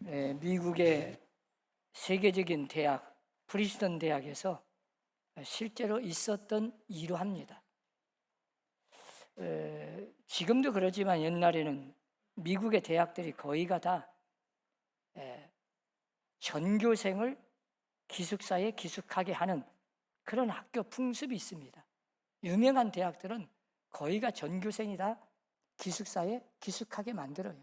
미국의 세계적인 대학, 프린스턴 대학에서 실제로 있었던 일화입니다. 지금도 그러지만 옛날에는 미국의 대학들이 거의가 다 전교생을 기숙사에 기숙하게 하는 그런 학교 풍습이 있습니다. 유명한 대학들은 거의가 전교생이 다 기숙사에 기숙하게 만들어요.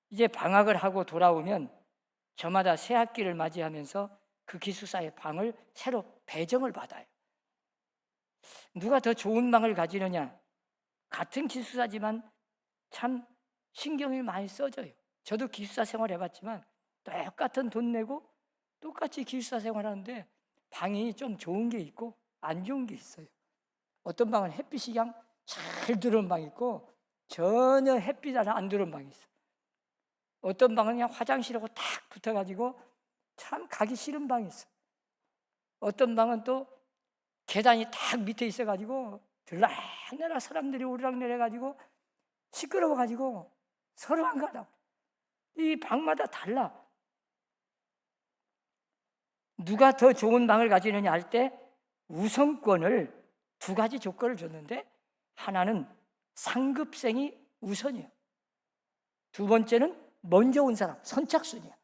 이제 방학을 하고 돌아오면 저마다 새 학기를 맞이하면서 그 기숙사의 방을 새로 배정을 받아요. 누가 더 좋은 방을 가지느냐? 같은 기숙사지만 참 신경이 많이 써져요. 저도 기숙사 생활 해봤지만 똑같은 돈 내고 똑같이 기숙사 생활하는데 방이 좀 좋은 게 있고 안 좋은 게 있어요. 어떤 방은 햇빛이 그냥 잘 들어오는 방이 있고 전혀 햇빛 안 들어오는 방이 있어요. 어떤 방은 그냥 화장실하고 탁 붙어가지고 참 가기 싫은 방이 있어요. 어떤 방은 또 계단이 탁 밑에 있어가지고 들락내락 사람들이 오르락내려가지고 시끄러워가지고 서로 안 가다. 이 방마다 달라. 누가 더 좋은 방을 가지느냐 할 때 우선권을 두 가지 조건을 줬는데 하나는 상급생이 우선이에요. 두 번째는 먼저 온 사람, 선착순이야.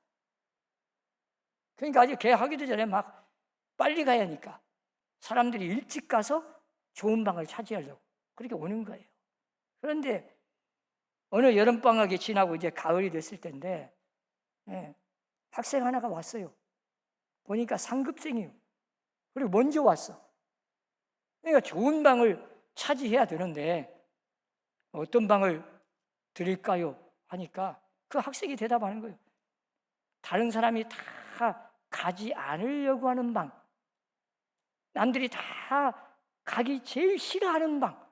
그러니까 아직 개하기도 전에 막 빨리 가야 하니까 사람들이 일찍 가서 좋은 방을 차지하려고 그렇게 오는 거예요. 그런데 어느 여름방학이 지나고 이제 가을이 됐을 텐데 학생 하나가 왔어요. 보니까 상급생이에요. 그리고 먼저 왔어. 그러니까 좋은 방을 차지해야 되는데 어떤 방을 드릴까요? 하니까 그 학생이 대답하는 거예요. 다른 사람이 다 가지 않으려고 하는 방, 남들이 다 가기 제일 싫어하는 방,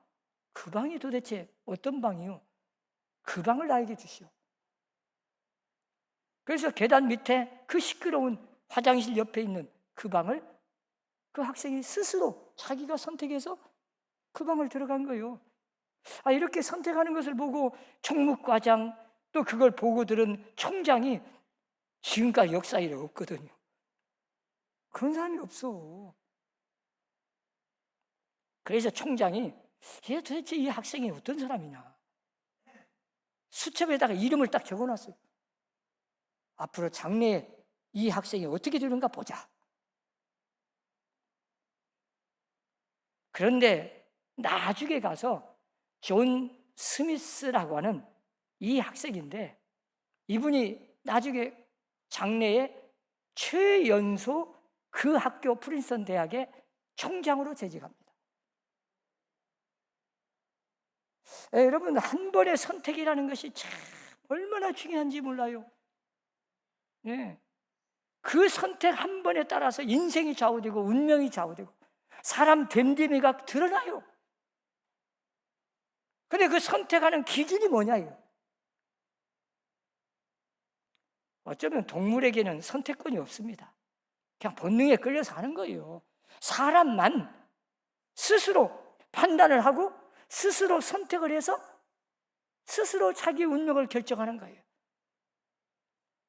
그 방이 도대체 어떤 방이요? 그 방을 나에게 주시오. 그래서 계단 밑에 그 시끄러운 화장실 옆에 있는 그 방을 그 학생이 스스로 자기가 선택해서 그 방을 들어간 거예요. 이렇게 선택하는 것을 보고 총무과장 또 그걸 보고 들은 총장이 지금까지 역사에 없거든요. 그런 사람이 없어. 그래서 총장이 얘 도대체 이 학생이 어떤 사람이냐. 수첩에다가 이름을 딱 적어놨어요. 앞으로 장래에 이 학생이 어떻게 되는가 보자. 그런데 나중에 가서 존 스미스라고 하는 이 학생인데 이분이 나중에 장래에 최연소 그 학교 프린스턴 대학의 총장으로 재직합니다. 여러분 한 번의 선택이라는 것이 참 얼마나 중요한지 몰라요. 그 선택 한 번에 따라서 인생이 좌우되고 운명이 좌우되고 사람 됨됨이가 드러나요. 근데 그 선택하는 기준이 뭐냐요? 어쩌면 동물에게는 선택권이 없습니다. 그냥 본능에 끌려서 하는 거예요. 사람만 스스로 판단을 하고 스스로 선택을 해서 스스로 자기 운명을 결정하는 거예요.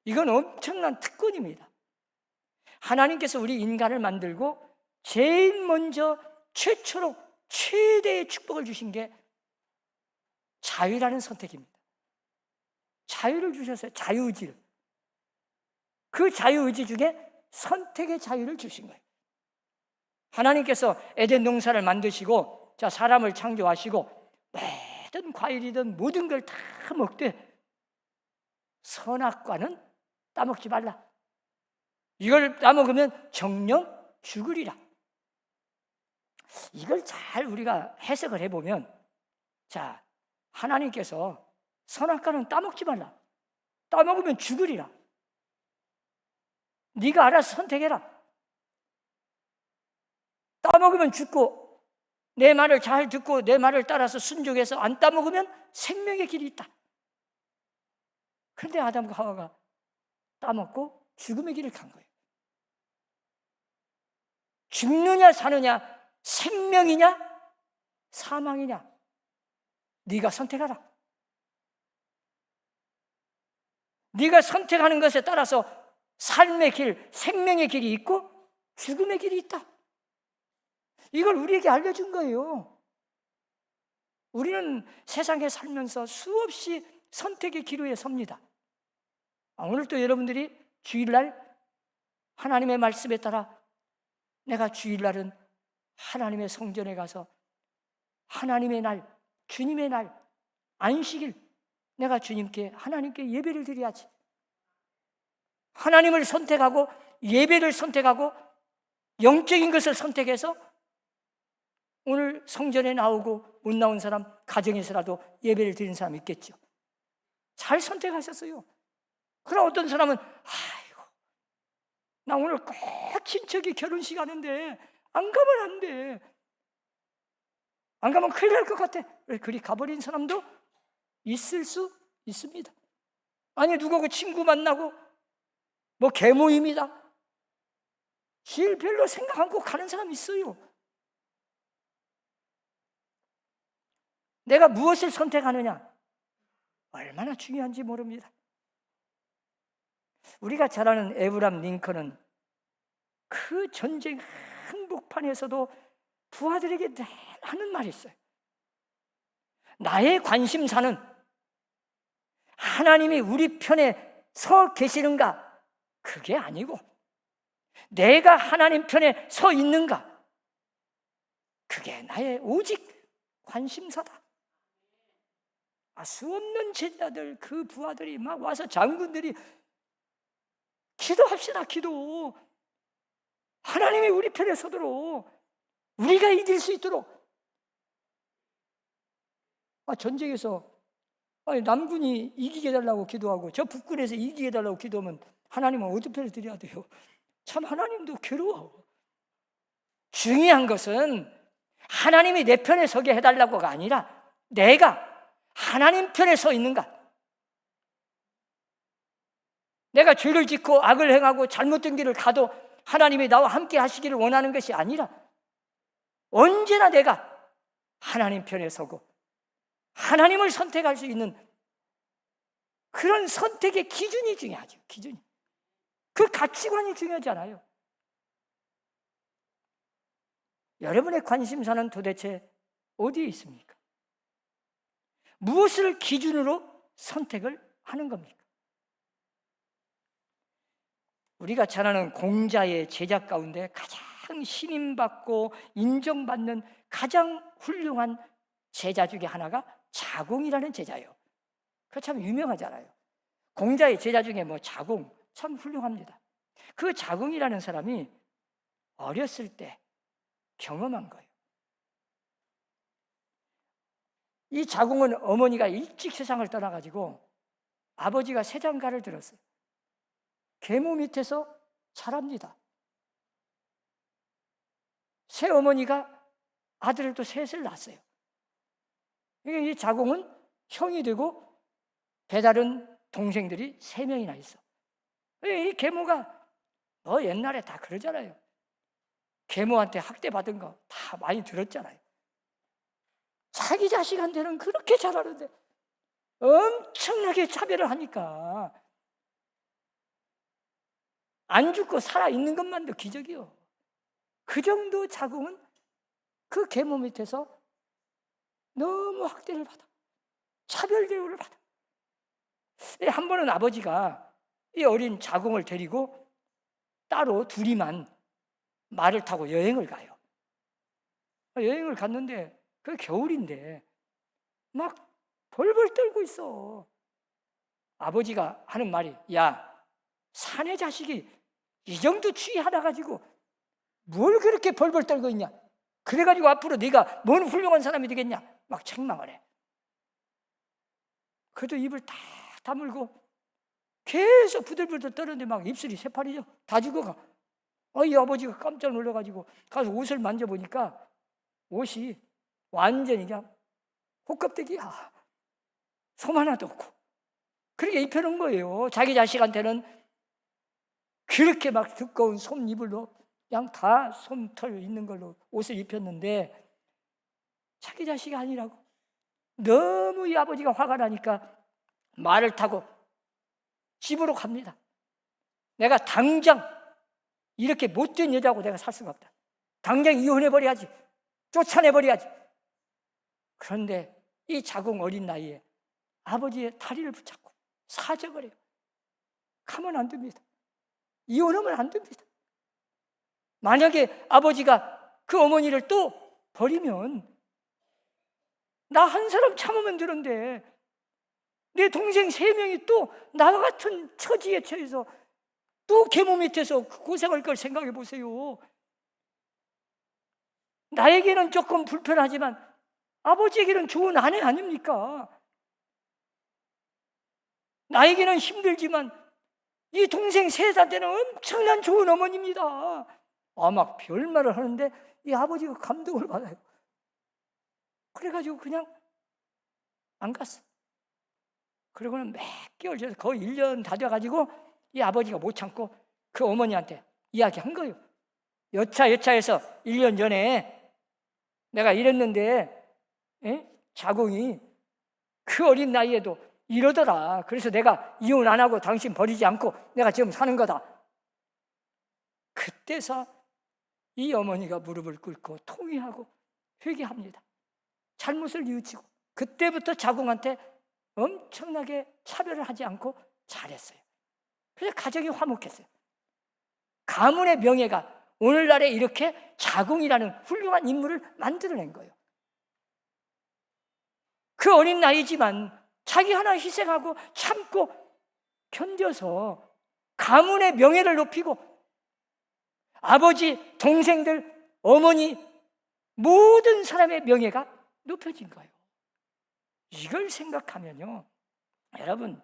이건 엄청난 특권입니다. 하나님께서 우리 인간을 만들고 제일 먼저 최초로 최대의 축복을 주신 게 자유라는 선택입니다. 자유를 주셨어요. 자유의지를. 그 자유의지 중에 선택의 자유를 주신 거예요. 하나님께서 에덴 농사를 만드시고 자 사람을 창조하시고 모든 과일이든 모든 걸 다 먹되 선악과는 따먹지 말라. 이걸 따먹으면 정령 죽으리라. 이걸 잘 우리가 해석을 해보면 자 하나님께서 선악과는 따먹지 말라. 따먹으면 죽으리라. 네가 알아서 선택해라. 따먹으면 죽고 내 말을 잘 듣고 내 말을 따라서 순종해서 안 따먹으면 생명의 길이 있다. 그런데 아담과 하와가 따먹고 죽음의 길을 간 거예요. 죽느냐 사느냐, 생명이냐 사망이냐, 네가 선택하라. 네가 선택하는 것에 따라서 삶의 길, 생명의 길이 있고 죽음의 길이 있다. 이걸 우리에게 알려준 거예요. 우리는 세상에 살면서 수없이 선택의 기로에 섭니다. 오늘도 여러분들이 주일날 하나님의 말씀에 따라 내가 주일날은 하나님의 성전에 가서 하나님의 날, 주님의 날, 안식일 내가 주님께 하나님께 예배를 드려야지. 하나님을 선택하고 예배를 선택하고 영적인 것을 선택해서 오늘 성전에 나오고 못 나온 사람 가정에서라도 예배를 드리는 사람이 있겠죠. 잘 선택하셨어요. 그럼 어떤 사람은 아이고 나 오늘 꼭 친척이 결혼식 하는데 안 가면 안 돼. 안 가면 큰일 날 것 같아. 그리 가버린 사람도 있을 수 있습니다. 아니 누구 그 친구 만나고 뭐 개모임이다. 주일 별로 생각 않고 가는 사람 있어요. 내가 무엇을 선택하느냐 얼마나 중요한지 모릅니다. 우리가 잘 아는 에브람 링컨은 그 전쟁 한복판에서도 부하들에게 늘 하는 말이 있어요. 나의 관심사는 하나님이 우리 편에 서 계시는가 그게 아니고 내가 하나님 편에 서 있는가 그게 나의 오직 관심사다. 수없는 제자들 그 부하들이 막 와서 장군들이 기도합시다. 기도. 하나님이 우리 편에 서도록 우리가 이길 수 있도록. 전쟁에서 남군이 이기게 해달라고 기도하고 저 북군에서 이기게 해달라고 기도하면 하나님은 어디 편을 드려야 돼요? 참 하나님도 괴로워. 중요한 것은 하나님이 내 편에 서게 해달라고가 아니라 내가 하나님 편에 서 있는가? 내가 죄를 짓고 악을 행하고 잘못된 길을 가도 하나님이 나와 함께 하시기를 원하는 것이 아니라 언제나 내가 하나님 편에 서고 하나님을 선택할 수 있는 그런 선택의 기준이 중요하죠. 기준이. 그 가치관이 중요하잖아요. 여러분의 관심사는 도대체 어디에 있습니까? 무엇을 기준으로 선택을 하는 겁니까? 우리가 잘 아는 공자의 제자 가운데 가장 신임받고 인정받는 가장 훌륭한 제자 중에 하나가 자공이라는 제자예요. 그거 참 유명하잖아요. 공자의 제자 중에 자공 참 훌륭합니다. 그 자공이라는 사람이 어렸을 때 경험한 거예요. 이 자공은 어머니가 일찍 세상을 떠나가지고 아버지가 세장가를 들었어요. 계모 밑에서 자랍니다. 새어머니가 아들을 또 셋을 낳았어요. 이 자공은 형이 되고 배다른 동생들이 3명이나 있어. 이 계모가 너 옛날에 다 그러잖아요. 계모한테 학대받은 거 다 많이 들었잖아요. 자기 자식한테는 그렇게 잘하는데 엄청나게 차별을 하니까 안 죽고 살아있는 것만도 기적이요. 그 정도 자궁은 그 계모 밑에서 너무 학대를 받아. 차별 대우를 받아. 한 번은 아버지가 이 어린 자궁을 데리고 따로 둘이만 말을 타고 여행을 가요. 여행을 갔는데 그 겨울인데 막 벌벌 떨고 있어. 아버지가 하는 말이 야, 사내 자식이 이 정도 추위 하나 가지고 뭘 그렇게 벌벌 떨고 있냐? 그래가지고 앞으로 네가 뭔 훌륭한 사람이 되겠냐? 막 책망을 해. 그래도 입을 다 다물고 계속 부들부들 떠는데 막 입술이 새파리죠. 다 죽어가. 이 아버지가 깜짝 놀라가지고 가서 옷을 만져보니까 옷이 완전히 그냥 호껍데기야. 솜 하나도 없고. 그렇게 입혀놓은 거예요. 자기 자식한테는 그렇게 막 두꺼운 솜 이불로 그냥 다 솜털 있는 걸로 옷을 입혔는데 자기 자식이 아니라고. 너무 이 아버지가 화가 나니까 말을 타고 집으로 갑니다. 내가 당장 이렇게 못된 여자하고 내가 살 수가 없다. 당장 이혼해버려야지. 쫓아내버려야지. 그런데 이 자궁 어린 나이에 아버지의 다리를 붙잡고 사정을 해요. 가면 안 됩니다. 이혼하면 안 됩니다. 만약에 아버지가 그 어머니를 또 버리면 나 한 사람 참으면 되는데 내 동생 3명이 또 나와 같은 처지에 처해서 또 계모 밑에서 고생할 걸 생각해 보세요. 나에게는 조금 불편하지만 아버지에게는 좋은 아내 아닙니까? 나에게는 힘들지만 이 동생 3단테는 엄청난 좋은 어머니입니다. 막 별말을 하는데 이 아버지가 감동을 받아요. 그래가지고 그냥 안 갔어. 그러고는 몇 개월 전에 거의 1년 다 돼가지고 이 아버지가 못 참고 그 어머니한테 이야기한 거예요. 여차해서 1년 전에 내가 이랬는데 자궁이 그 어린 나이에도 이러더라. 그래서 내가 이혼 안 하고 당신 버리지 않고 내가 지금 사는 거다. 그때서 이 어머니가 무릎을 꿇고 통회하고 회개합니다. 잘못을 뉘우치고 그때부터 자궁한테 엄청나게 차별을 하지 않고 잘했어요. 그래서 가정이 화목했어요. 가문의 명예가 오늘날에 이렇게 자궁이라는 훌륭한 인물을 만들어낸 거예요. 그 어린 나이지만 자기 하나 희생하고 참고 견뎌서 가문의 명예를 높이고 아버지, 동생들, 어머니 모든 사람의 명예가 높여진 거예요. 이걸 생각하면요, 여러분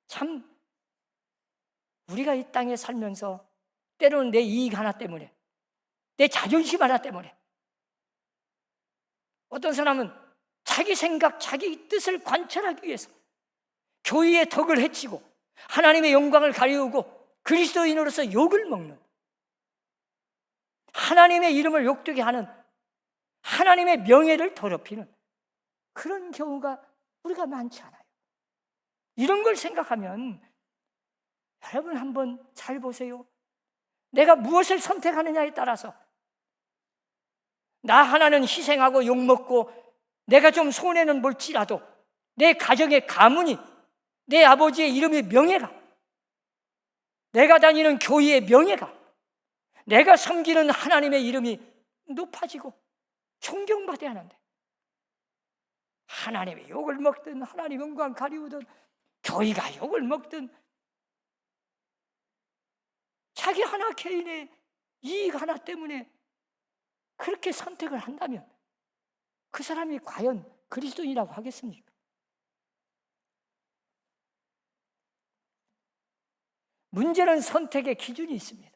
참 우리가 이 땅에 살면서 때로는 내 이익 하나 때문에, 내 자존심 하나 때문에, 어떤 사람은 자기 생각, 자기 뜻을 관철하기 위해서 교회의 덕을 해치고 하나님의 영광을 가리우고 그리스도인으로서 욕을 먹는, 하나님의 이름을 욕되게 하는, 하나님의 명예를 더럽히는 그런 경우가 우리가 많지 않아요. 이런 걸 생각하면 여러분 한번 잘 보세요. 내가 무엇을 선택하느냐에 따라서 나 하나는 희생하고 욕먹고 내가 좀 손해는 볼지라도 내 가정의 가문이, 내 아버지의 이름의 명예가, 내가 다니는 교회의 명예가, 내가 섬기는 하나님의 이름이 높아지고 존경받아야 하는데 하나님의 욕을 먹든 하나님 영광 가리우든 교회가 욕을 먹든 자기 하나 개인의 이익 하나 때문에 그렇게 선택을 한다면 그 사람이 과연 그리스도인이라고 하겠습니까? 문제는 선택의 기준이 있습니다.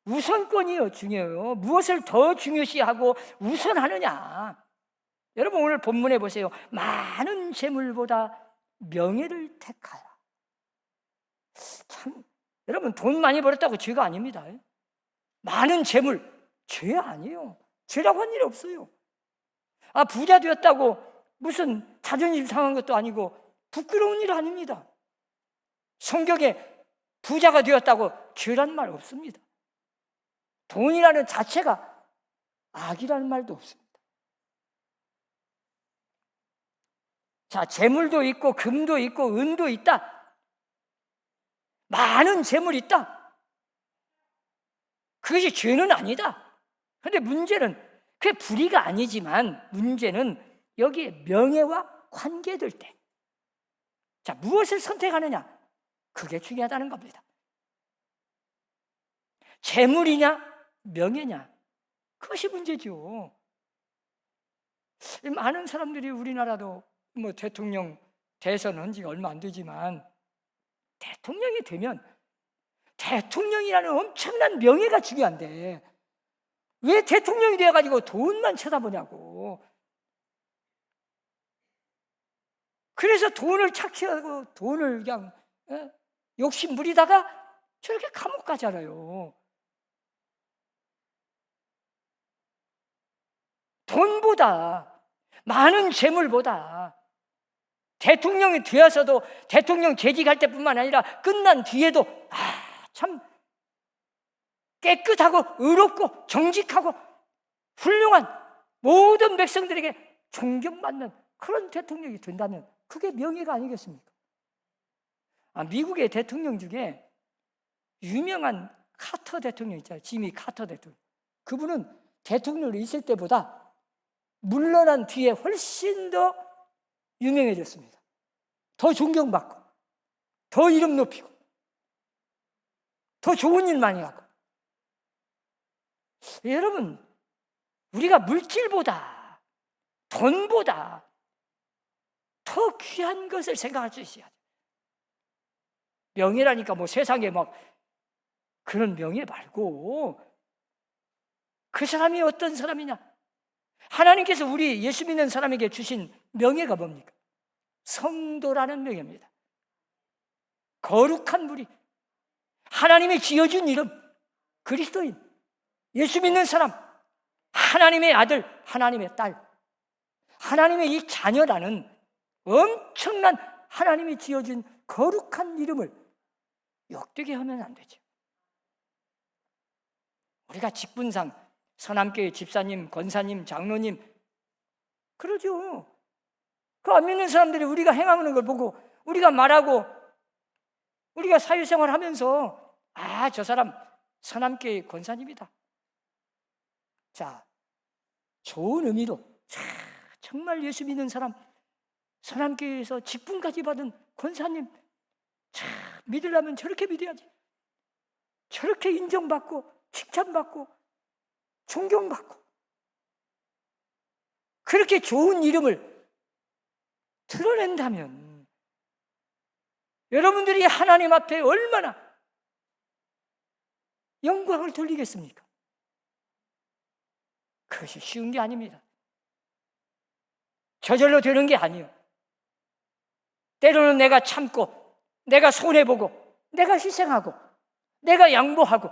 우선권이 중요해요. 무엇을 더 중요시하고 우선하느냐. 여러분 오늘 본문에 보세요. 많은 재물보다 명예를 택하라. 참, 여러분 돈 많이 벌었다고 죄가 아닙니다. 많은 재물, 죄 아니에요. 죄라고 한 일 없어요. 부자 되었다고 무슨 자존심 상한 것도 아니고 부끄러운 일 아닙니다. 성경에 부자가 되었다고 죄란 말 없습니다. 돈이라는 자체가 악이라는 말도 없습니다. 자, 재물도 있고 금도 있고 은도 있다. 많은 재물이 있다. 그것이 죄는 아니다. 그런데 문제는 그게 불의가 아니지만 문제는 여기에 명예와 관계될 때, 자, 무엇을 선택하느냐, 그게 중요하다는 겁니다. 재물이냐 명예냐, 그것이 문제죠. 많은 사람들이 우리나라도 대통령 대선한 지가 얼마 안 되지만 대통령이 되면 대통령이라는 엄청난 명예가 중요한데 왜 대통령이 되어가지고 돈만 쳐다보냐고. 그래서 돈을 착취하고 돈을 그냥 욕심 부리다가 저렇게 감옥 가잖아요. 돈보다, 많은 재물보다 대통령이 되어서도 대통령 재직할 때뿐만 아니라 끝난 뒤에도 참 깨끗하고 의롭고 정직하고 훌륭한 모든 백성들에게 존경받는 그런 대통령이 된다면 그게 명예가 아니겠습니까? 미국의 대통령 중에 유명한 카터 대통령 있잖아요. 지미 카터 대통령. 그분은 대통령으로 있을 때보다 물러난 뒤에 훨씬 더 유명해졌습니다. 더 존경받고, 더 이름 높이고, 더 좋은 일 많이 하고. 여러분, 우리가 물질보다, 돈보다 더 귀한 것을 생각할 수 있어야 돼요. 명예라니까 뭐 세상에 막 그런 명예 말고 그 사람이 어떤 사람이냐? 하나님께서 우리 예수 믿는 사람에게 주신 명예가 뭡니까? 성도라는 명예입니다. 거룩한 무리, 하나님의 지어준 이름, 그리스도인, 예수 믿는 사람, 하나님의 아들, 하나님의 딸, 하나님의 이 자녀라는 엄청난 하나님이 지어준 거룩한 이름을 욕되게 하면 안 되죠. 우리가 직분상 서남교회 집사님, 권사님, 장로님 그러죠. 그 안 믿는 사람들이 우리가 행하는 걸 보고 우리가 말하고 우리가 사회생활 하면서 저 사람 서남교회 권사님이다. 자, 좋은 의미로 정말 예수 믿는 사람, 서남교회에서 직분까지 받은 권사님 믿으려면 저렇게 믿어야지. 저렇게 인정받고 칭찬받고 존경받고 그렇게 좋은 이름을 드러낸다면 여러분들이 하나님 앞에 얼마나 영광을 돌리겠습니까? 그것이 쉬운 게 아닙니다. 저절로 되는 게 아니에요. 때로는 내가 참고 내가 손해보고 내가 희생하고 내가 양보하고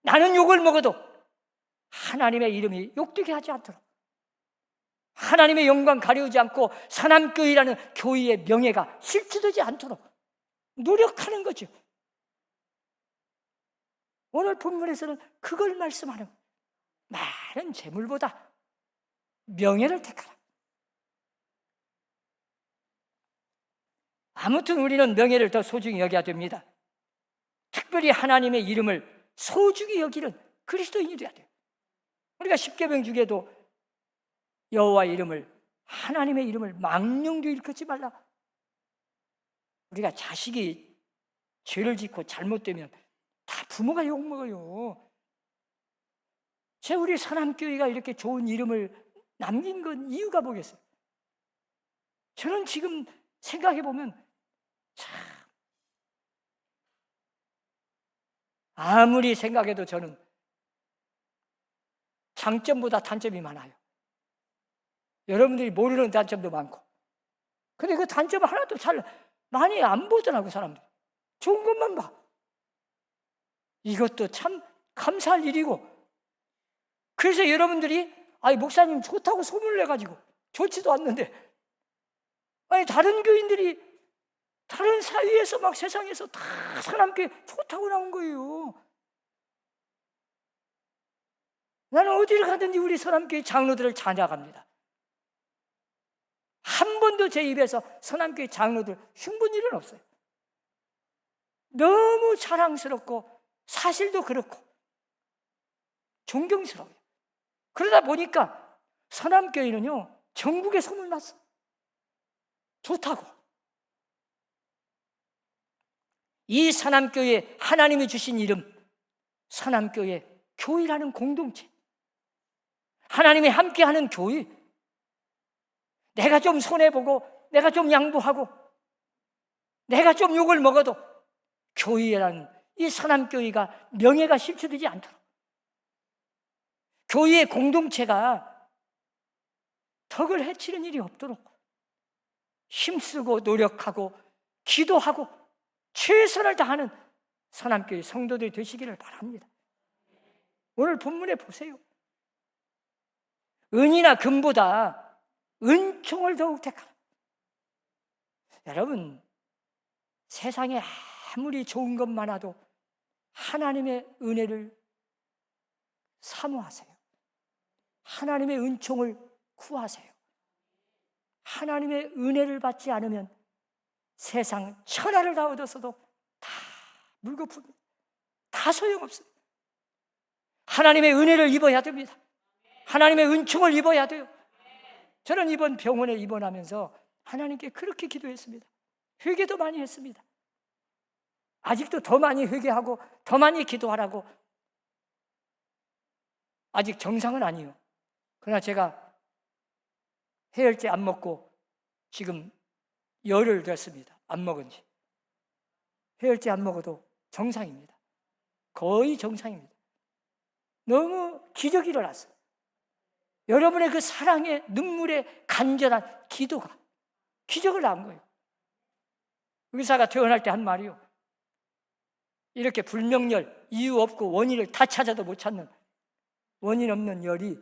나는 욕을 먹어도 하나님의 이름이 욕되게 하지 않도록 하나님의 영광 가려우지 않고 서남교회라는 교회의 명예가 실추되지 않도록 노력하는 거죠. 오늘 본문에서는 그걸 말씀하는 거예요. 많은 재물보다 명예를 택하라. 아무튼 우리는 명예를 더 소중히 여겨야 됩니다. 특별히 하나님의 이름을 소중히 여기는 그리스도인이 되어야 돼요. 우리가 십계명 중에도 여호와 이름을 하나님의 이름을 망령되이 일컫지 말라. 우리가 자식이 죄를 짓고 잘못되면 다 부모가 욕먹어요. 우리 서남교회가 이렇게 좋은 이름을 남긴 건 이유가 뭐겠어요? 저는 지금 생각해보면 참 아무리 생각해도 저는 장점보다 단점이 많아요. 여러분들이 모르는 단점도 많고. 근데 그 단점 하나도 잘 많이 안 보더라고 사람들. 좋은 것만 봐. 이것도 참 감사할 일이고. 그래서 여러분들이 목사님 좋다고 소문을 내가지고 좋지도 않는데 다른 교인들이 다른 사회에서 막 세상에서 다 서남교회 좋다고 나온 거예요. 나는 어디를 가든지 우리 서남교회 장로들을 찬양합니다. 한 번도 제 입에서 서남교회 장로들 흉본 일은 없어요. 너무 자랑스럽고 사실도 그렇고 존경스러워요. 그러다 보니까 서남교회는요 전국에 소문났어. 좋다고. 이 서남교회 하나님이 주신 이름 서남교회 교회라는 공동체, 하나님이 함께하는 교회. 내가 좀 손해보고 내가 좀 양보하고 내가 좀 욕을 먹어도 교회라는 이 서남교회가 명예가 실추되지 않도록 교회의 공동체가 덕을 해치는 일이 없도록 힘쓰고 노력하고 기도하고 최선을 다하는 서남교회 성도들이 되시기를 바랍니다. 오늘 본문에 보세요. 은이나 금보다 은총을 더욱 택하라. 여러분, 세상에 아무리 좋은 것 많아도 하나님의 은혜를 사모하세요. 하나님의 은총을 구하세요. 하나님의 은혜를 받지 않으면 세상 천하를 다 얻었어도 다 물거품입니다. 다 소용없습니다. 하나님의 은혜를 입어야 됩니다. 하나님의 은총을 입어야 돼요. 저는 이번 병원에 입원하면서 하나님께 그렇게 기도했습니다. 회개도 많이 했습니다. 아직도 더 많이 회개하고 더 많이 기도하라고. 아직 정상은 아니에요. 그러나 제가 해열제 안 먹고 지금 열흘 됐습니다. 안 먹은 지. 해열제 안 먹어도 정상입니다. 거의 정상입니다. 너무 기적이 일어났어요. 여러분의 그 사랑의 눈물의 간절한 기도가 기적을 낳은 거예요. 의사가 퇴원할 때 한 말이요, 이렇게 불명열, 이유 없고 원인을 다 찾아도 못 찾는 원인 없는 열이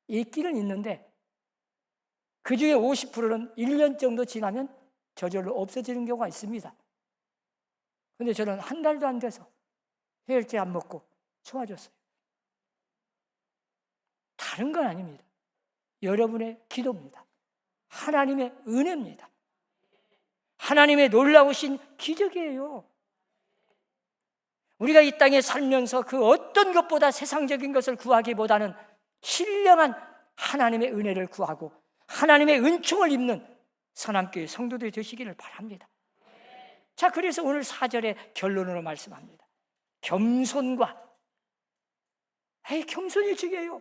있기는 있는데 그 중에 50%는 1년 정도 지나면 저절로 없어지는 경우가 있습니다. 그런데 저는 한 달도 안 돼서 해열제 안 먹고 좋아졌어요. 다른 건 아닙니다. 여러분의 기도입니다. 하나님의 은혜입니다. 하나님의 놀라우신 기적이에요. 우리가 이 땅에 살면서 그 어떤 것보다 세상적인 것을 구하기보다는 신령한 하나님의 은혜를 구하고 하나님의 은총을 입는 선함교회 성도들이 되시기를 바랍니다. 자, 그래서 오늘 4절의 결론으로 말씀합니다. 겸손과, 겸손이 중요해요.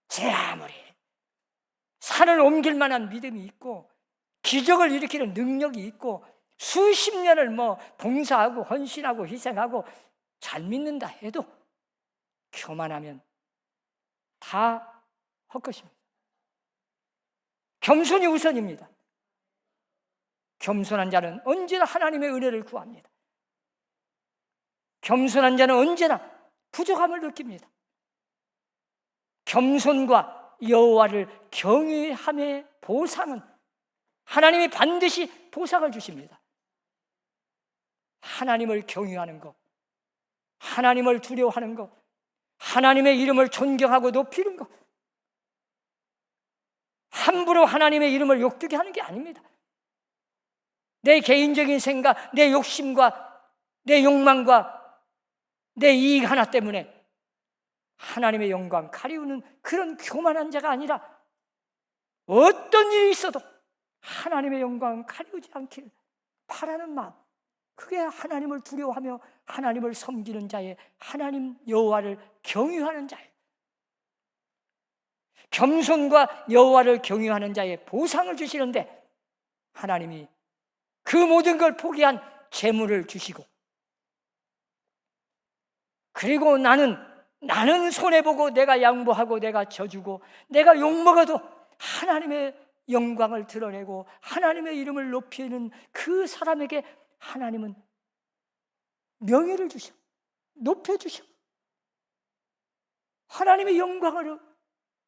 제 아무리 산을 옮길 만한 믿음이 있고 기적을 일으키는 능력이 있고 수십 년을 봉사하고 헌신하고 희생하고 잘 믿는다 해도 교만하면 다 헛것입니다. 겸손이 우선입니다. 겸손한 자는 언제나 하나님의 은혜를 구합니다. 겸손한 자는 언제나 부족함을 느낍니다. 겸손과 여호와를 경외함의 보상은 하나님이 반드시 보상을 주십니다. 하나님을 경외하는 것, 하나님을 두려워하는 것, 하나님의 이름을 존경하고 높이는 것, 함부로 하나님의 이름을 욕되게 하는 게 아닙니다. 내 개인적인 생각, 내 욕심과 내 욕망과 내 이익 하나 때문에 하나님의 영광 가리우는 그런 교만한 자가 아니라 어떤 일이 있어도 하나님의 영광 가리우지 않기를 바라는 마음, 그게 하나님을 두려워하며 하나님을 섬기는 자의, 하나님 여호와를 경외하는 자예요. 겸손과 여호와를 경외하는 자의 보상을 주시는데 하나님이 그 모든 걸 포기한 재물을 주시고, 그리고 나는 손해보고 내가 양보하고 내가 져주고 내가 욕먹어도 하나님의 영광을 드러내고 하나님의 이름을 높이는 그 사람에게 하나님은 명예를 주셔, 높여주셔, 하나님의 영광을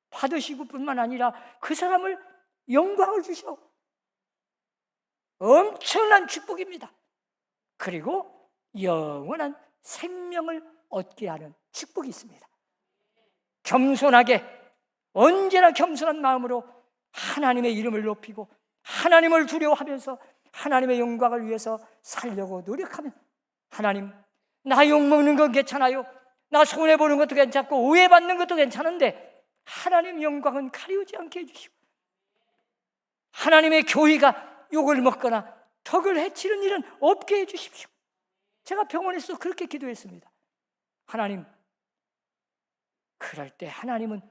받으시고 뿐만 아니라 그 사람을 영광을 주셔. 엄청난 축복입니다. 그리고 영원한 생명을 얻게 하는 축복이 있습니다. 겸손하게, 언제나 겸손한 마음으로 하나님의 이름을 높이고 하나님을 두려워하면서 하나님의 영광을 위해서 살려고 노력하면 하나님, 나 욕먹는 건 괜찮아요, 나 손해보는 것도 괜찮고 오해받는 것도 괜찮은데 하나님 영광은 가리우지 않게 해주시고 하나님의 교회가 욕을 먹거나 덕을 해치는 일은 없게 해주십시오. 제가 병원에서 그렇게 기도했습니다. 하나님, 그럴 때 하나님은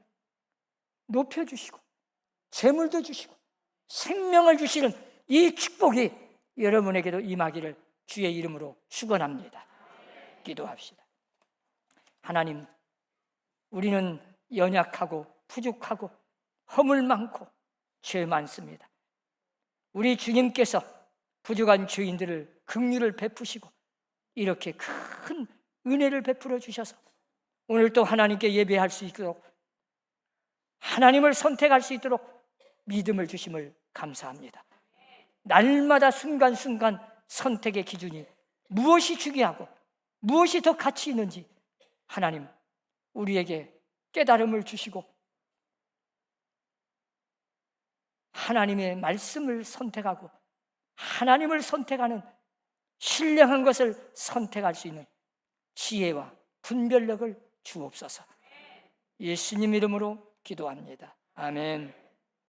높여주시고 재물도 주시고 생명을 주시는 이 축복이 여러분에게도 임하기를 주의 이름으로 축원합니다. 기도합시다. 하나님, 우리는 연약하고 부족하고 허물 많고 죄 많습니다. 우리 주님께서 부족한 죄인들을 긍휼을 베푸시고 이렇게 큰 은혜를 베풀어 주셔서 오늘 또 하나님께 예배할 수 있도록, 하나님을 선택할 수 있도록 믿음을 주심을 감사합니다. 날마다 순간순간 선택의 기준이 무엇이 중요하고 무엇이 더 가치 있는지 하나님 우리에게 깨달음을 주시고 하나님의 말씀을 선택하고 하나님을 선택하는 신령한 것을 선택할 수 있는 지혜와 분별력을 주옵소서. 예수님 이름으로 기도합니다. 아멘.